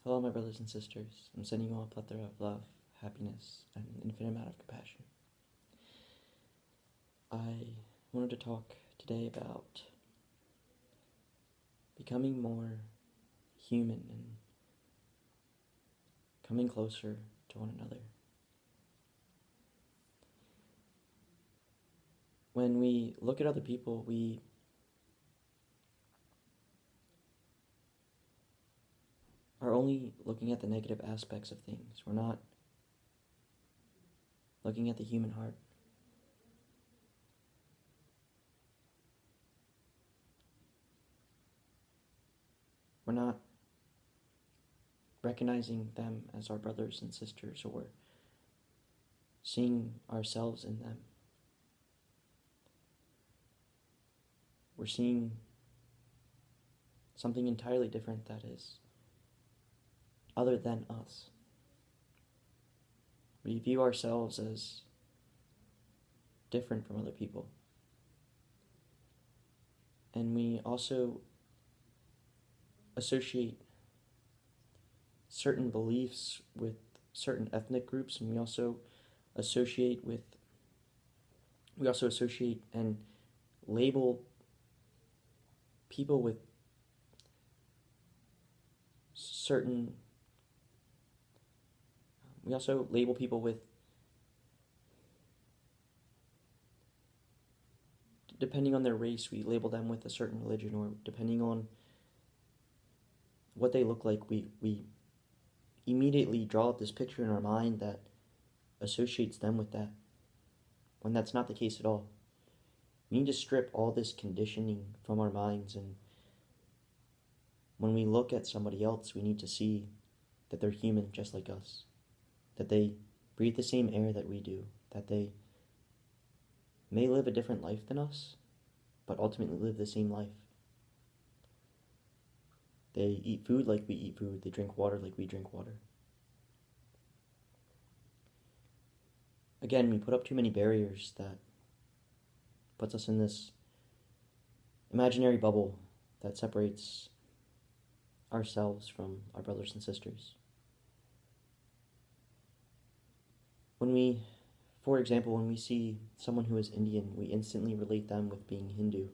Hello, my brothers and sisters. I'm sending you all a plethora of love, happiness, and an infinite amount of compassion. I wanted to talk today about becoming more human and coming closer to one another. When we look at other people, we are only looking at the negative aspects of things. We're not looking at the human heart. We're not recognizing them as our brothers and sisters or seeing ourselves in them. We're seeing something entirely different that is other than us. We view ourselves as different from other people. And we also associate certain beliefs with certain ethnic groups, and we also associate and label people with certain we also label people with depending on their race, we label them with a certain religion, or depending on what they look like, we immediately draw up this picture in our mind that associates them with that, when that's not the case at all. We need to strip all this conditioning from our minds, and when we look at somebody else, we need to see that they're human just like us, that they breathe the same air that we do, that they may live a different life than us, but ultimately live the same life. They eat food like we eat food, they drink water like we drink water. Again, we put up too many barriers that puts us in this imaginary bubble that separates ourselves from our brothers and sisters. For example, when we see someone who is Indian, we instantly relate them with being Hindu.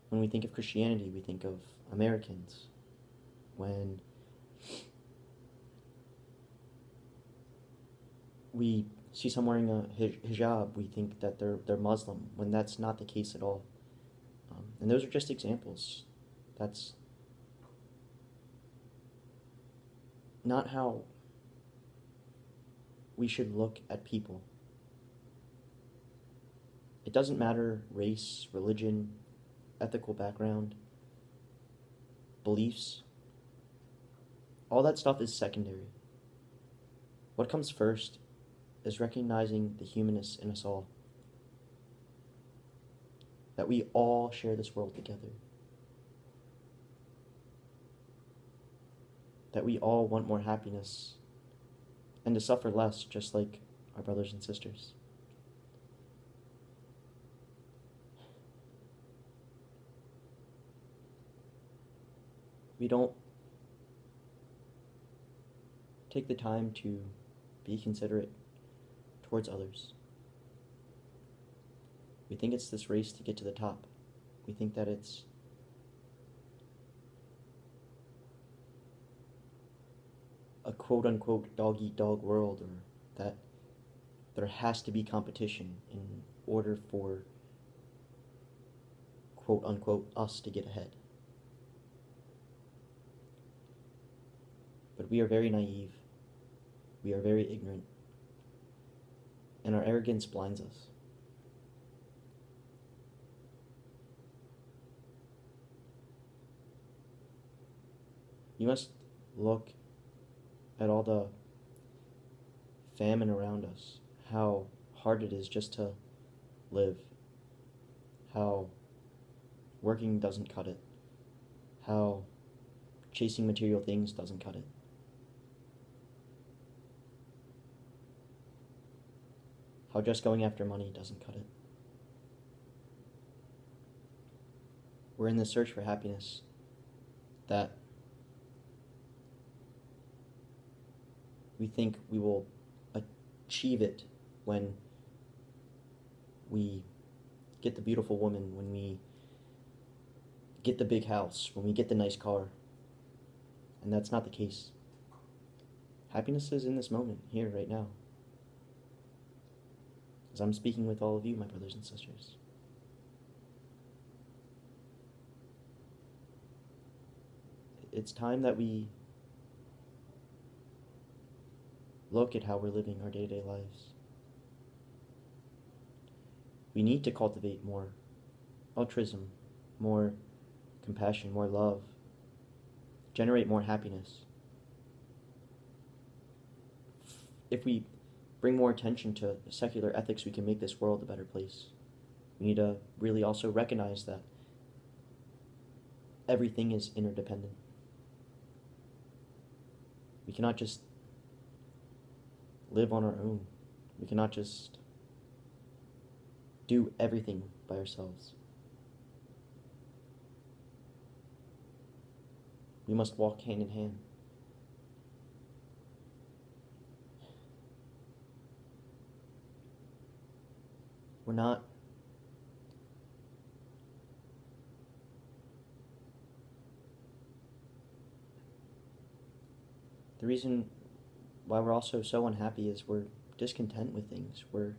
When we think of Christianity, we think of Americans. When we see someone wearing a hijab, we think that they're Muslim, when that's not the case at all. And those are just examples. That's not how we should look at people. It doesn't matter race, religion, ethical background, beliefs. All that stuff is secondary. What comes first is recognizing the humanness in us all. That we all share this world together. That we all want more happiness and to suffer less, just like our brothers and sisters. We don't take the time to be considerate towards others. We think it's this race to get to the top. We think that it's a quote-unquote dog-eat-dog world, or that there has to be competition in order for quote-unquote us to get ahead. But we are very naive. We are very ignorant. And our arrogance blinds us. You must look at all the famine around us, how hard it is just to live, how working doesn't cut it, how chasing material things doesn't cut it. How just going after money doesn't cut it. We're in the search for happiness, that we think we will achieve it when we get the beautiful woman, when we get the big house, when we get the nice car. And that's not the case. Happiness is in this moment, here, right now. As I'm speaking with all of you, my brothers and sisters. It's time that we look at how we're living our day-to-day lives. We need to cultivate more altruism, more compassion, more love, generate more happiness. If we bring more attention to secular ethics, we can make this world a better place. We need to really also recognize that everything is interdependent. We cannot just live on our own. We cannot just do everything by ourselves. We must walk hand in hand. We're not the reason why we're also so unhappy is we're discontent with things. We're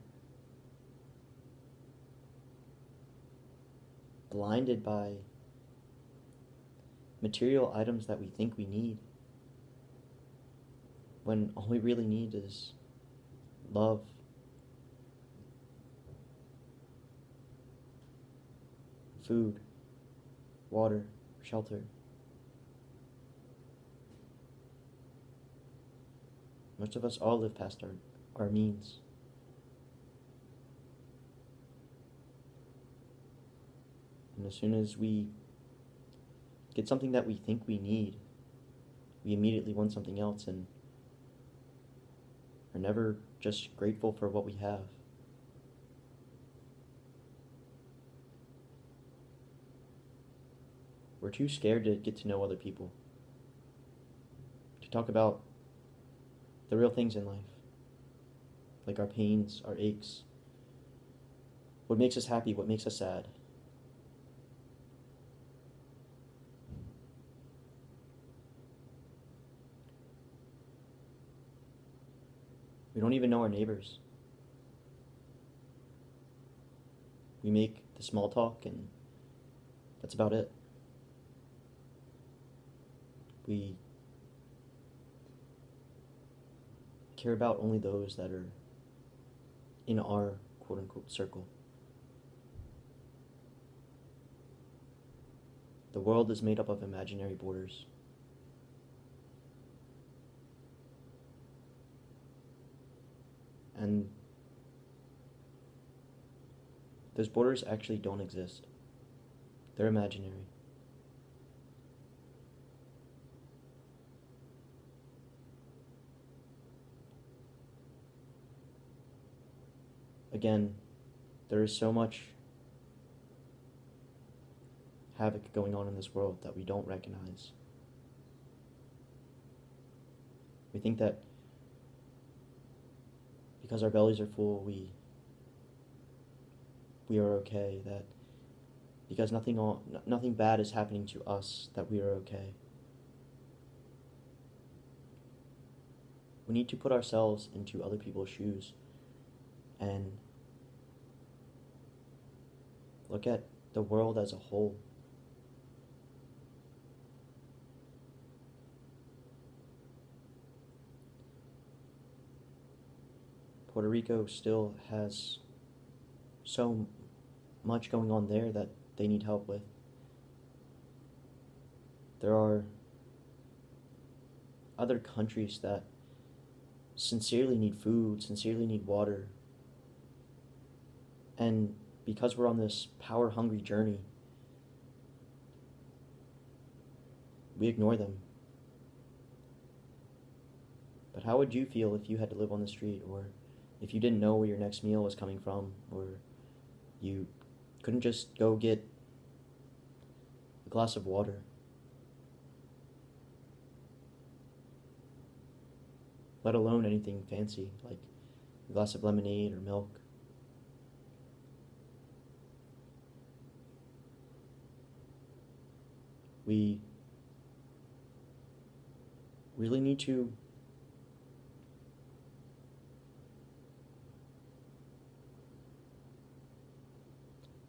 blinded by material items that we think we need, when all we really need is love, food, water, shelter. Most of us all live past our means. And as soon as we get something that we think we need, we immediately want something else and are never just grateful for what we have. We're too scared to get to know other people, to talk about the real things in life, like our pains, our aches, what makes us happy, what makes us sad. We don't even know our neighbors. We make the small talk and that's about it. We care about only those that are in our quote-unquote circle. The world is made up of imaginary borders. And those borders actually don't exist. They're imaginary. Again, there is so much havoc going on in this world that we don't recognize. We think that because our bellies are full, we are okay, that because nothing bad is happening to us, that we are okay. We need to put ourselves into other people's shoes and look at the world as a whole. Puerto Rico still has so much going on there that they need help with. There are other countries that sincerely need food, sincerely need water, and because we're on this power-hungry journey, we ignore them. But how would you feel if you had to live on the street, or if you didn't know where your next meal was coming from, or you couldn't just go get a glass of water? let alone anything fancy like a glass of lemonade or milk. We really need to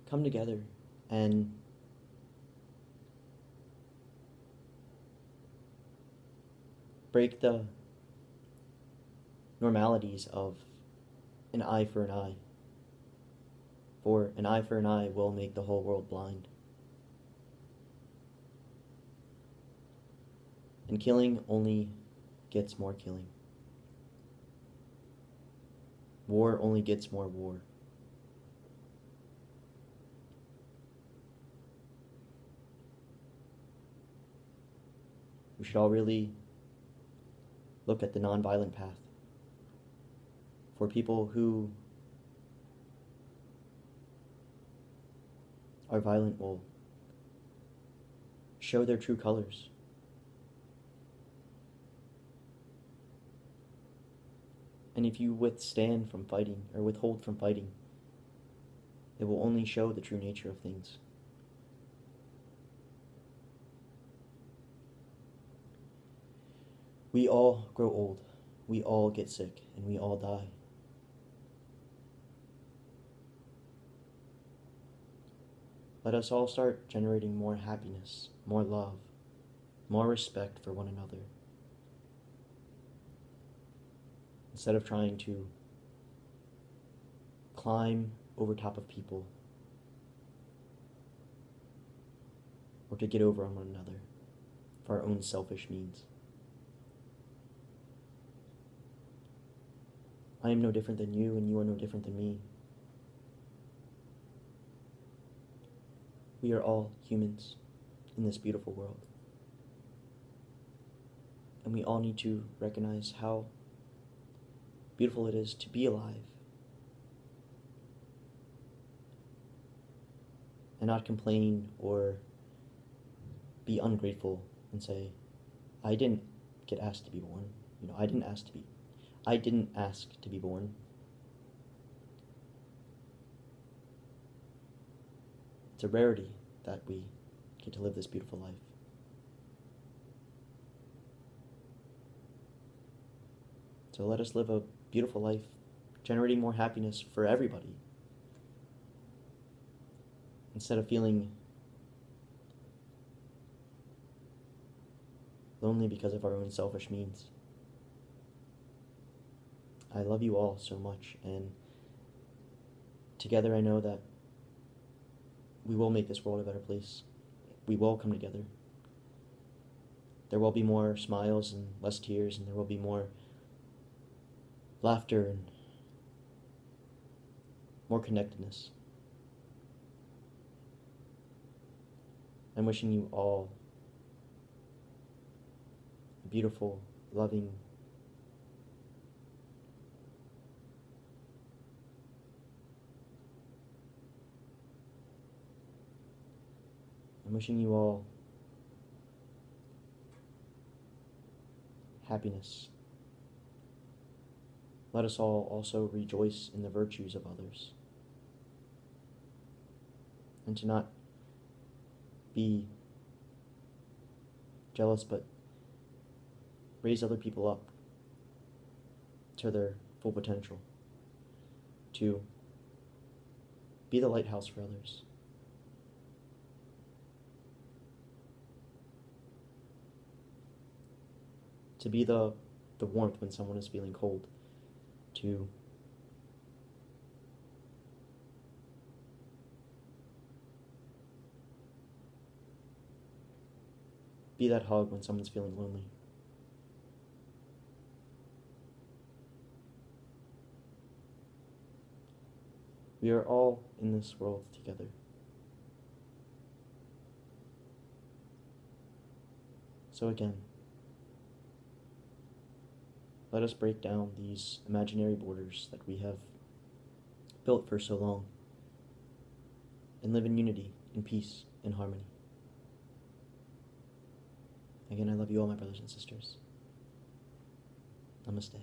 come together and break the normalities of an eye for an eye. For an eye for an eye will make the whole world blind. And killing only gets more killing. War only gets more war. We should all really look at the nonviolent path. For people who are violent will show their true colors. And if you withstand from fighting or withhold from fighting, it will only show the true nature of things. We all grow old, we all get sick, and we all die. Let us all start generating more happiness, more love, more respect for one another, instead of trying to climb over top of people or to get over on one another for our own selfish needs. I am no different than you, and you are no different than me. We are all humans in this beautiful world. And we all need to recognize how beautiful it is to be alive and not complain or be ungrateful and say, I didn't get asked to be born. I didn't ask to be born. It's a rarity that we get to live this beautiful life. So let us live a beautiful life, generating more happiness for everybody, instead of feeling lonely because of our own selfish means. I love you all so much, and together I know that we will make this world a better place. We will come together. There will be more smiles and less tears, and there will be more laughter and more connectedness. I'm wishing you all a beautiful, loving, I'm wishing you all happiness. Let us all also rejoice in the virtues of others, and to not be jealous, but raise other people up to their full potential, to be the lighthouse for others. To be the warmth when someone is feeling cold, to be that hug when someone's feeling lonely. We are all in this world together. So again, let us break down these imaginary borders that we have built for so long and live in unity, in peace, in harmony. Again, I love you all, my brothers and sisters. Namaste.